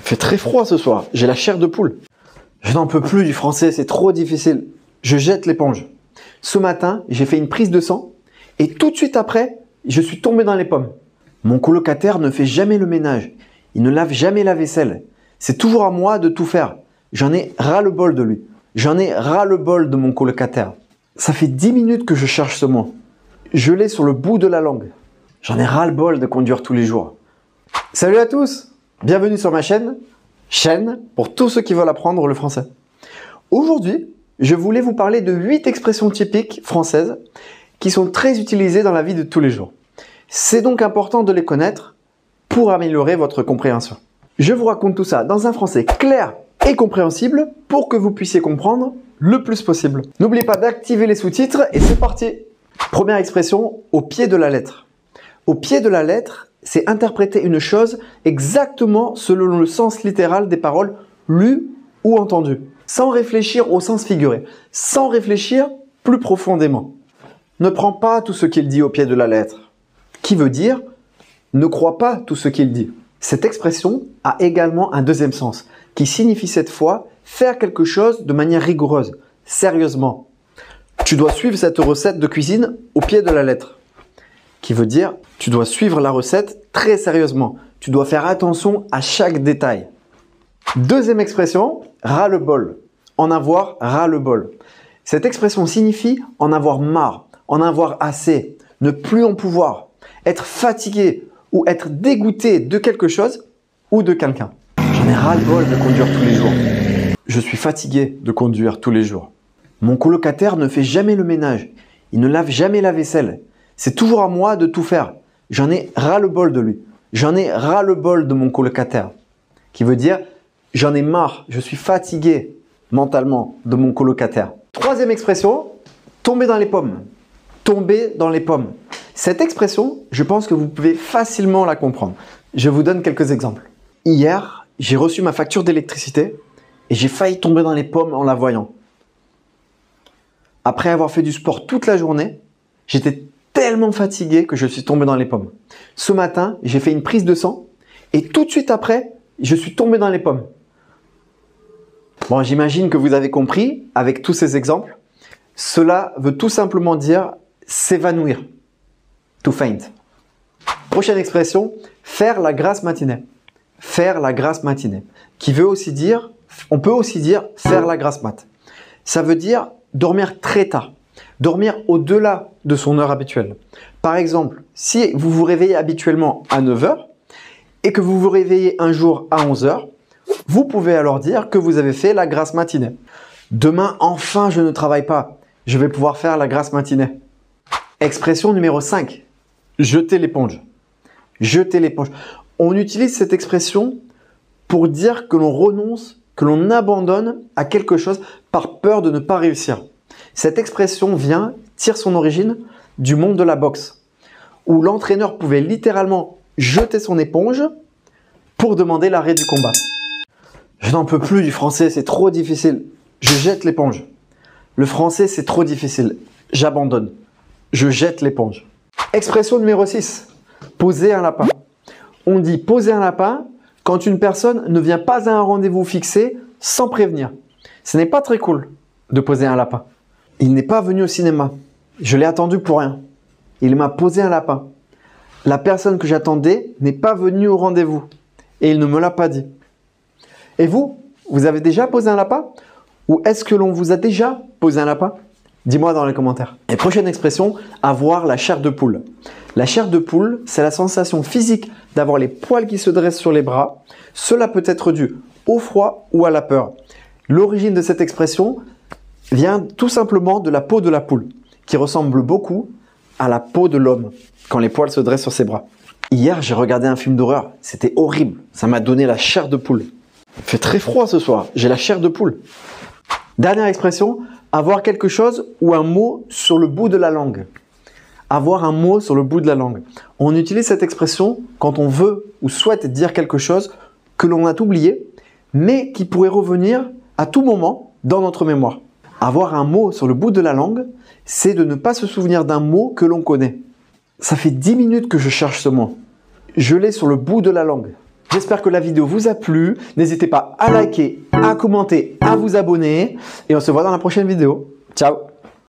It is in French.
fait très froid ce soir, j'ai la chair de poule. Je n'en peux plus du français, c'est trop difficile. Je jette l'éponge. Ce matin, j'ai fait une prise de sang et tout de suite après, je suis tombé dans les pommes. Mon colocataire ne fait jamais le ménage. Il ne lave jamais la vaisselle. C'est toujours à moi de tout faire. J'en ai ras-le-bol de lui. J'en ai ras-le-bol de mon colocataire. Ça fait 10 minutes que je cherche ce mot. Je l'ai sur le bout de la langue. J'en ai ras-le-bol de conduire tous les jours. Salut à tous! Bienvenue sur ma chaîne pour tous ceux qui veulent apprendre le français. Aujourd'hui, je voulais vous parler de 8 expressions typiques françaises qui sont très utilisées dans la vie de tous les jours. C'est donc important de les connaître pour améliorer votre compréhension. Je vous raconte tout ça dans un français clair et compréhensible pour que vous puissiez comprendre le plus possible. N'oubliez pas d'activer les sous-titres et c'est parti! Première expression, au pied de la lettre. Au pied de la lettre, c'est interpréter une chose exactement selon le sens littéral des paroles lues ou entendues, sans réfléchir au sens figuré, sans réfléchir plus profondément. Ne prends pas tout ce qu'il dit au pied de la lettre, qui veut dire ne crois pas tout ce qu'il dit. Cette expression a également un deuxième sens, qui signifie cette fois faire quelque chose de manière rigoureuse, sérieusement. Tu dois suivre cette recette de cuisine au pied de la lettre, qui veut dire tu dois suivre la recette très sérieusement. Tu dois faire attention à chaque détail. Deuxième expression, ras-le-bol. En avoir ras-le-bol. Cette expression signifie en avoir marre, en avoir assez, ne plus en pouvoir, être fatigué ou être dégoûté de quelque chose ou de quelqu'un. J'en ai ras-le-bol de conduire tous les jours. Je suis fatigué de conduire tous les jours. Mon colocataire ne fait jamais le ménage. Il ne lave jamais la vaisselle. C'est toujours à moi de tout faire. J'en ai ras-le-bol de lui. J'en ai ras-le-bol de mon colocataire. Qui veut dire, j'en ai marre, je suis fatigué mentalement de mon colocataire. Troisième expression, tomber dans les pommes. Tomber dans les pommes. Cette expression, je pense que vous pouvez facilement la comprendre. Je vous donne quelques exemples. Hier, j'ai reçu ma facture d'électricité et j'ai failli tomber dans les pommes en la voyant. Après avoir fait du sport toute la journée, j'étais tellement fatigué que je suis tombé dans les pommes. Ce matin, j'ai fait une prise de sang et tout de suite après, je suis tombé dans les pommes. Bon, j'imagine que vous avez compris avec tous ces exemples. Cela veut tout simplement dire s'évanouir. To faint. Prochaine expression, faire la grasse matinée. Faire la grasse matinée. Qui veut aussi dire, on peut aussi dire faire la grasse mat. Ça veut dire dormir très tard. Dormir au-delà de son heure habituelle. Par exemple, si vous vous réveillez habituellement à 9 h et que vous vous réveillez un jour à 11 h, vous pouvez alors dire que vous avez fait la grasse matinée. Demain, enfin, je ne travaille pas. Je vais pouvoir faire la grasse matinée. Expression numéro 5. Jeter l'éponge. Jeter l'éponge. On utilise cette expression pour dire que l'on renonce, que l'on abandonne à quelque chose par peur de ne pas réussir. Cette expression tire son origine du monde de la boxe, où l'entraîneur pouvait littéralement jeter son éponge pour demander l'arrêt du combat. Je n'en peux plus du français, c'est trop difficile. Je jette l'éponge. Le français, c'est trop difficile. J'abandonne. Je jette l'éponge. Expression numéro 6. Poser un lapin. On dit poser un lapin quand une personne ne vient pas à un rendez-vous fixé sans prévenir. Ce n'est pas très cool de poser un lapin. Il n'est pas venu au cinéma. Je l'ai attendu pour rien. Il m'a posé un lapin. La personne que j'attendais n'est pas venue au rendez-vous et il ne me l'a pas dit. Et vous, vous avez déjà posé un lapin? Ou est-ce que l'on vous a déjà posé un lapin? Dis-moi dans les commentaires. Et prochaine expression, avoir la chair de poule. La chair de poule, c'est la sensation physique d'avoir les poils qui se dressent sur les bras. Cela peut être dû au froid ou à la peur. L'origine de cette expression vient tout simplement de la peau de la poule, qui ressemble beaucoup à la peau de l'homme, quand les poils se dressent sur ses bras. Hier, j'ai regardé un film d'horreur. C'était horrible. Ça m'a donné la chair de poule. Il fait très froid ce soir. J'ai la chair de poule. Dernière expression, avoir quelque chose ou un mot sur le bout de la langue. Avoir un mot sur le bout de la langue. On utilise cette expression quand on veut ou souhaite dire quelque chose que l'on a oublié, mais qui pourrait revenir à tout moment dans notre mémoire. Avoir un mot sur le bout de la langue, c'est de ne pas se souvenir d'un mot que l'on connaît. Ça fait 10 minutes que je cherche ce mot. Je l'ai sur le bout de la langue. J'espère que la vidéo vous a plu. N'hésitez pas à liker, à commenter, à vous abonner. Et on se voit dans la prochaine vidéo. Ciao!